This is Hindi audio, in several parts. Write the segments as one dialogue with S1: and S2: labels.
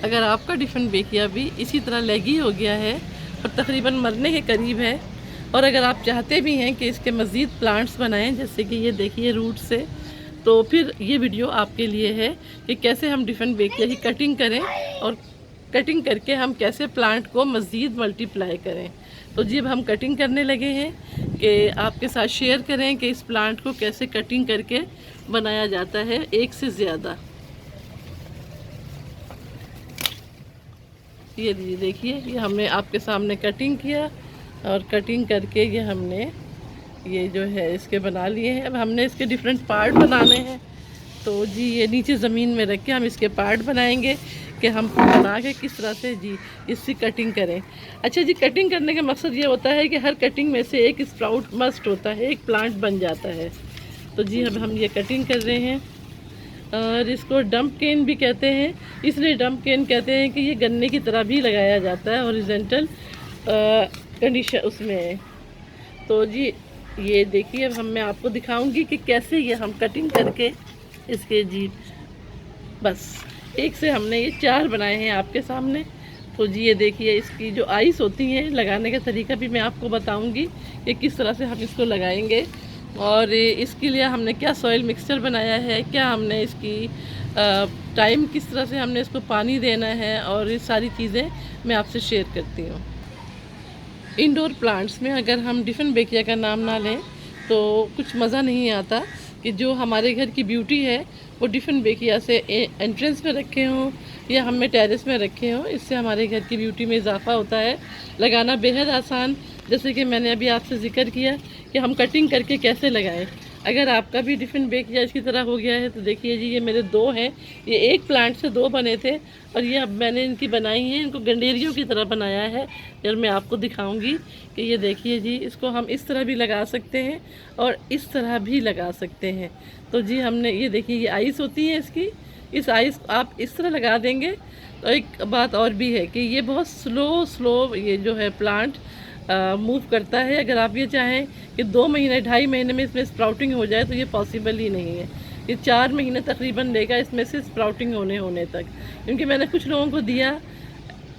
S1: अगर आपका डिफरेंट बेकिया भी इसी तरह लेगी हो गया है और तकरीबन मरने के करीब है, और अगर आप चाहते भी हैं कि इसके मज़ीद प्लांट्स बनाएं, जैसे कि ये देखिए रूट से, तो फिर ये वीडियो आपके लिए है कि कैसे हम डिफरेंट बेकिया की कटिंग करें और कटिंग करके हम कैसे प्लांट को मज़ीद मल्टीप्लाई करें। तो जी अब हम कटिंग करने लगे हैं कि आपके साथ शेयर करें कि इस प्लांट को कैसे कटिंग करके बनाया जाता है एक से ज़्यादा। ये देखिए, ये हमने आपके सामने कटिंग किया और कटिंग करके ये हमने ये जो है इसके बना लिए हैं। अब हमने इसके डिफरेंट पार्ट बनाने हैं। तो जी ये नीचे ज़मीन में रख के हम इसके पार्ट बनाएंगे कि हम बना के किस तरह से जी इसकी कटिंग करें। अच्छा जी, कटिंग करने का मकसद ये होता है कि हर कटिंग में से एक स्प्राउट मस्ट होता है, एक प्लांट बन जाता है। तो जी अब हम ये कटिंग कर रहे हैं और इसको डंप केन भी कहते हैं। इसलिए डंप केन कहते हैं कि ये गन्ने की तरह भी लगाया जाता है हॉरिजॉन्टल कंडीशन उसमें। तो जी ये देखिए, अब मैं आपको दिखाऊंगी कि कैसे ये हम कटिंग करके इसके जी बस एक से हमने ये 4 बनाए हैं आपके सामने। तो जी ये देखिए, इसकी जो आइस होती हैं लगाने का तरीका भी मैं आपको बताऊंगी कि किस तरह से हम इसको लगाएंगे, और इसके लिए हमने क्या सॉइल मिक्सचर बनाया है, क्या हमने इसकी टाइम किस तरह से हमने इसको पानी देना है, और ये सारी चीज़ें मैं आपसे शेयर करती हूँ। इंडोर प्लांट्स में अगर हम डिफरेंट बेकिया का नाम ना लें तो कुछ मज़ा नहीं आता कि जो हमारे घर की ब्यूटी है वो डिफरेंट बेकिया से एंट्रेंस में रखे हों या हमने टेरेस में रखे हों। इससे हमारे घर की ब्यूटी में इजाफा होता है। लगाना बेहद आसान, जैसे कि मैंने अभी आपसे जिक्र किया कि हम कटिंग करके कैसे लगाएं। अगर आपका भी डिफरेंट बेकिया इसकी तरह हो गया है तो देखिए जी, ये मेरे 2 हैं। ये एक प्लांट से 2 बने थे और ये अब मैंने इनकी बनाई हैं, इनको गंडेरियों की तरह बनाया है। और मैं आपको दिखाऊंगी कि ये देखिए जी, इसको हम इस तरह भी लगा सकते हैं और इस तरह भी लगा सकते हैं। तो जी हमने ये देखिए, ये आइस होती है इसकी, इस आइस आप इस तरह लगा देंगे। तो एक बात और भी है कि ये बहुत स्लो ये जो है प्लांट मूव करता है। अगर आप ये चाहें कि 2 महीने 2.5 महीने में इसमें स्प्राउटिंग हो जाए तो ये पॉसिबल ही नहीं है। ये 4 महीने तकरीबन लेगा इसमें से स्प्राउटिंग होने तक। क्योंकि मैंने कुछ लोगों को दिया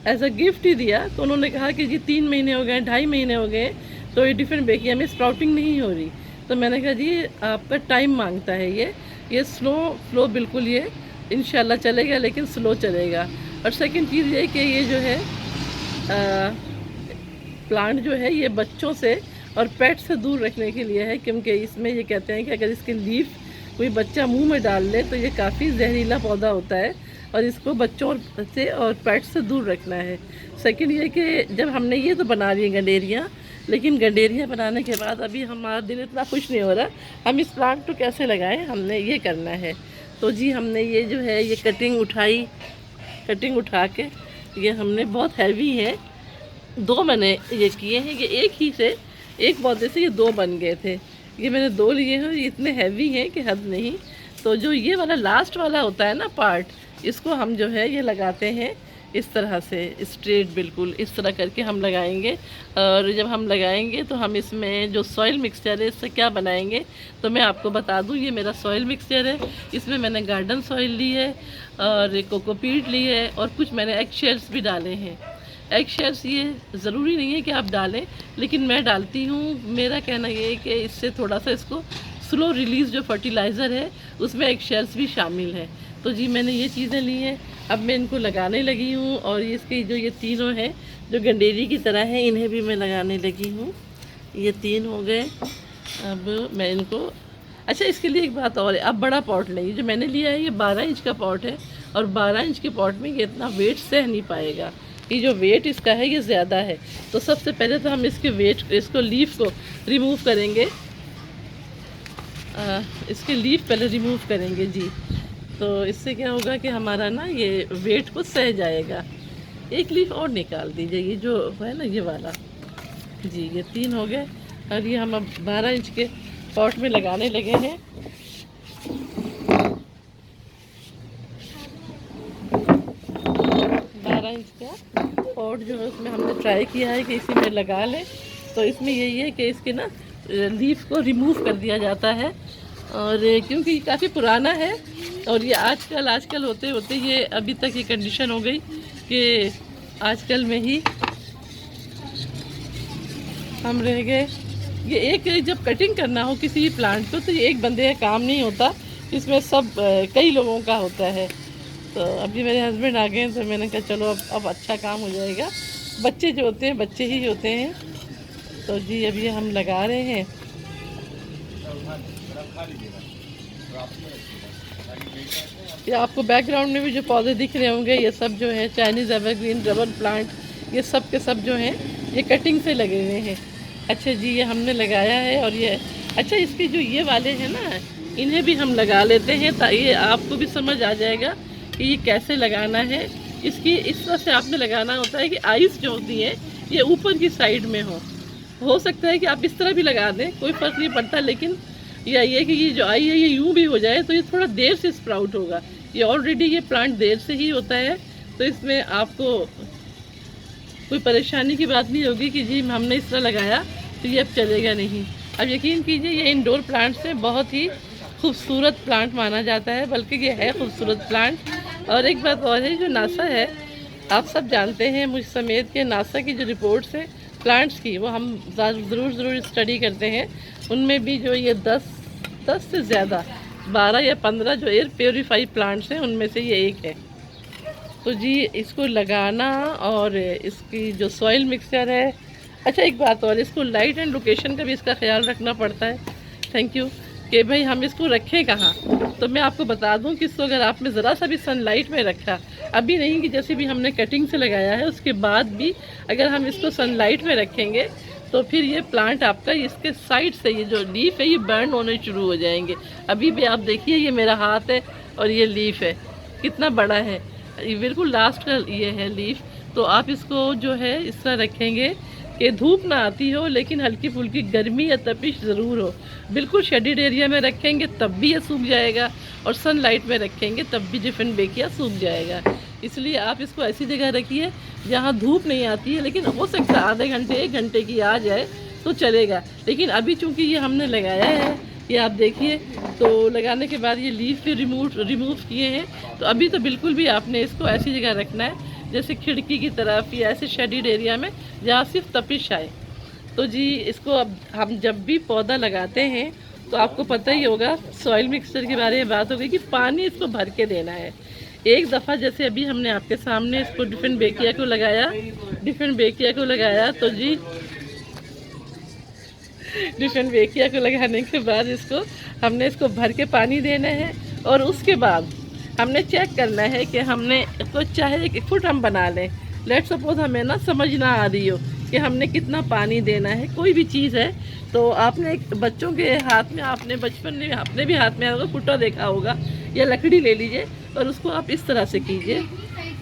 S1: एज अ गिफ्ट ही दिया, तो उन्होंने कहा कि जी 3 महीने हो गए, 2.5 महीने हो गए, तो ये डिफरेंट बेकिया में स्प्राउटिंग नहीं हो रही। तो मैंने कहा जी आपका टाइम मांगता है ये स्लो बिल्कुल ये इंशाल्लाह चलेगा, लेकिन स्लो चलेगा। और सेकंड चीज़ ये कि ये जो है प्लांट जो है ये बच्चों से और पेट से दूर रखने के लिए है, क्योंकि इसमें ये कहते हैं कि अगर इसके लीफ कोई बच्चा मुंह में डाल ले तो ये काफ़ी जहरीला पौधा होता है और इसको बच्चों से और पेट से दूर रखना है। सेकंड ये कि जब हमने ये तो बना ली गंडेरियाँ, लेकिन गंडेरियाँ बनाने के बाद अभी हमारा दिल इतना खुश नहीं हो रहा हम इस प्लांट को कैसे लगाएं, हमने ये करना है। तो जी हमने ये जो है ये कटिंग उठा के ये हमने बहुत हैवी है, 2 मैंने ये किए हैं कि एक ही से एक पौधे से ये 2 बन गए थे। ये मैंने 2 लिए हैं, ये इतने हैवी हैं कि हद नहीं। तो जो ये वाला लास्ट वाला होता है ना पार्ट, इसको हम जो है ये लगाते हैं इस तरह से स्ट्रेट, बिल्कुल इस तरह करके हम लगाएंगे। और जब हम लगाएंगे तो हम इसमें जो सॉइल मिक्सचर है इससे क्या बनाएंगे तो मैं आपको बता दूं। ये मेरा सॉइल मिक्सचर है, इसमें मैंने गार्डन सॉइल ली है और कोकोपीट ली है और कुछ मैंने एग शेल्स भी डाले हैं। एग शेल्स ये ज़रूरी नहीं है कि आप डालें, लेकिन मैं डालती हूँ। मेरा कहना ये है कि इससे थोड़ा सा इसको स्लो रिलीज़ जो फर्टिलाइज़र है उसमें एग शेल्स भी शामिल है। तो जी मैंने ये चीज़ें ली हैं, अब मैं इनको लगाने लगी हूँ। और इसके जो ये तीनों हैं जो गंडेरी की तरह हैं, इन्हें भी मैं लगाने लगी हूँ। ये 3 हो गए। अब मैं इनको, अच्छा इसके लिए एक बात और है, अब बड़ा पॉट नहीं, जो मैंने लिया है ये 12 इंच का पॉट है और 12 इंच के पॉट में ये इतना वेट सह नहीं पाएगा। ये जो वेट इसका है ये ज़्यादा है। तो सबसे पहले तो हम इसको लीफ को रिमूव करेंगे। इसके लीफ पहले रिमूव करेंगे जी। तो इससे क्या होगा कि हमारा ना ये वेट को सह जाएगा। एक लीफ और निकाल दीजिए, ये जो है ना ये वाला जी। ये 3 हो गए और ये हम अब 12 इंच के पॉट में लगाने लगे हैं। इंच का पॉट जो है उसमें हमने ट्राई किया है कि इसी में लगा लें। तो इसमें यही है कि इसके ना लीफ को रिमूव कर दिया जाता है। और क्योंकि काफ़ी पुराना है और ये आजकल होते होते ये अभी तक ये कंडीशन हो गई कि आजकल में ही हम रह गए। ये एक जब कटिंग करना हो किसी भी प्लांट को तो ये एक बंदे का काम नहीं होता, इसमें सब कई लोगों का होता है। तो अभी मेरे हस्बैंड आ गए तो मैंने कहा चलो अब अच्छा काम हो जाएगा। बच्चे जो होते हैं बच्चे ही होते हैं। तो जी अभी हम लगा रहे हैं। ये आपको बैकग्राउंड में भी जो पौधे दिख रहे होंगे ये सब जो है चाइनीज़ एवरग्रीन, रबर प्लांट, ये सब के सब जो हैं ये कटिंग से लगे हुए हैं। अच्छा जी ये हमने लगाया है। और ये अच्छा इसके जो ये वाले हैं ना इन्हें भी हम लगा लेते हैं ताकि आपको भी समझ आ जाएगा कि ये कैसे लगाना है। इसकी इस तरह से आपने लगाना होता है कि आइस जो होती है ये ऊपर की साइड में हो सकता है कि आप इस तरह भी लगा दें, कोई फ़र्क नहीं पड़ता, लेकिन या ये कि ये जो आई है ये यूँ भी हो जाए तो ये थोड़ा देर से स्प्राउट होगा। ये ऑलरेडी ये प्लांट देर से ही होता है तो इसमें आपको कोई परेशानी की बात नहीं होगी कि जी हमने इस तरह लगाया तो ये अब चलेगा नहीं। अब यकीन कीजिए ये इंडोर प्लांट से बहुत ही खूबसूरत प्लांट माना जाता है, बल्कि ये है खूबसूरत प्लांट। और एक बात और है, जो नासा है आप सब जानते हैं मुझ समेत के नासा की जो रिपोर्ट्स है प्लांट्स की वो हम ज़रूर स्टडी करते हैं। उनमें भी जो ये 10 से ज़्यादा 12 या 15 जो एयर प्योरीफाई प्लांट्स हैं उनमें से ये एक है। तो जी इसको लगाना और इसकी जो सॉइल मिक्सचर है। अच्छा एक बात और, इसको लाइट एंड लोकेशन का भी इसका ख्याल रखना पड़ता है। Thank you. कि भाई हम इसको रखें कहाँ, तो मैं आपको बता दूं कि इसको अगर आपने ज़रा सा भी सनलाइट में रखा, अभी नहीं कि जैसे भी हमने कटिंग से लगाया है उसके बाद भी अगर हम इसको सनलाइट में रखेंगे तो फिर ये प्लांट आपका इसके साइड से ये जो लीफ है ये बर्न होने शुरू हो जाएंगे। अभी भी आप देखिए ये मेरा हाथ है और ये लीफ है कितना बड़ा है, ये बिल्कुल लास्ट का ये है लीफ। तो आप इसको जो है इस तरह रखेंगे कि धूप ना आती हो लेकिन हल्की फुल्की गर्मी या तपिश ज़रूर हो। बिल्कुल शेडेड एरिया में रखेंगे तब भी ये सूख जाएगा और सनलाइट में रखेंगे तब भी डिफेनबेकिया सूख जाएगा। इसलिए आप इसको ऐसी जगह रखिए जहाँ धूप नहीं आती है, लेकिन हो सकता है आधे घंटे 1 घंटे की आ जाए तो चलेगा। लेकिन अभी चूँकि ये हमने लगाया है, ये आप देखिए, तो लगाने के बाद ये लीफ भी रिमूव किए हैं, तो अभी तो बिल्कुल भी आपने इसको ऐसी जगह रखना है जैसे खिड़की की तरफ या ऐसे शेडेड एरिया में जहाँ सिर्फ तपिश आए। तो जी इसको अब हम जब भी पौधा लगाते हैं तो आपको पता ही होगा, सॉइल मिक्सचर के बारे में बात हो गई कि पानी इसको भर के देना है। एक दफ़ा जैसे अभी हमने आपके सामने इसको डिफेनबेकिया को लगाया तो जी डिफेनबेकिया को लगाने के बाद हमने इसको भर के पानी देना है। और उसके बाद हमने चेक करना है कि हमने तो चाहे 1 फुट हम बना लें, लेट सपोज हमें ना समझ ना आ रही हो कि हमने कितना पानी देना है, कोई भी चीज़ है तो आपने एक बच्चों के हाथ में, आपने बचपन में अपने भी हाथ में होगा, कुट्टा देखा होगा, या लकड़ी ले लीजिए और उसको आप इस तरह से कीजिए।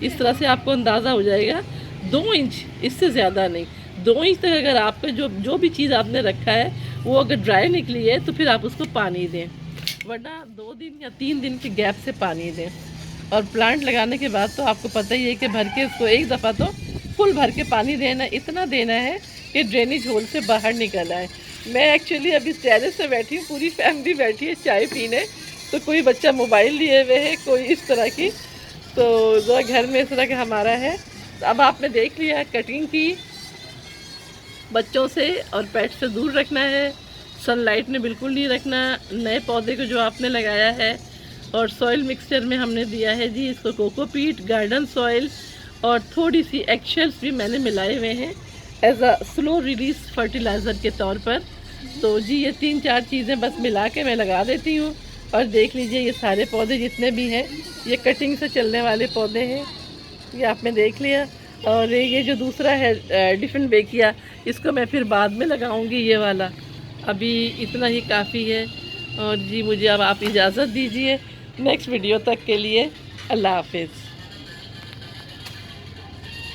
S1: इस तरह से आपको अंदाज़ा हो जाएगा 2 इंच, इससे ज़्यादा नहीं, 2 इंच तक अगर आपका जो भी चीज़ आपने रखा है वो अगर ड्राई निकली है तो फिर आप उसको पानी दें, वरना 2 दिन या 3 दिन के गैप से पानी दें। और प्लांट लगाने के बाद तो आपको पता ही है कि भर के उसको एक दफ़ा तो फुल भर के पानी देना, इतना देना है कि ड्रेनेज होल से बाहर निकल आए। मैं एक्चुअली अभी टेरेस से बैठी हूँ, पूरी फैमिली बैठी है चाय पीने, तो कोई बच्चा मोबाइल लिए हुए है, कोई इस तरह की, तो जो घर में इस तरह का हमारा है। तो अब आपने देख लिया कटिंग की, बच्चों से और पेट से दूर रखना है, सनलाइट में बिल्कुल नहीं रखना नए पौधे को जो आपने लगाया है। और सॉइल मिक्सचर में हमने दिया है जी इसको कोकोपीट, गार्डन सॉइल और थोड़ी सी एक्शेल्स भी मैंने मिलाए हुए हैं as a slow release fertiliser के तौर पर। तो जी ये 3-4 चीज़ें बस मिला के मैं लगा देती हूँ। और देख लीजिए ये सारे पौधे जितने भी हैं ये कटिंग से चलने वाले पौधे हैं, ये आपने देख लिया। और ये जो दूसरा है डिफेनबेकिया, इसको मैं फिर बाद में लगाऊंगी, ये वाला अभी इतना ही काफ़ी है। और जी मुझे अब आप इजाज़त दीजिए, नेक्स्ट वीडियो तक के लिए अल्लाह हाफिज़।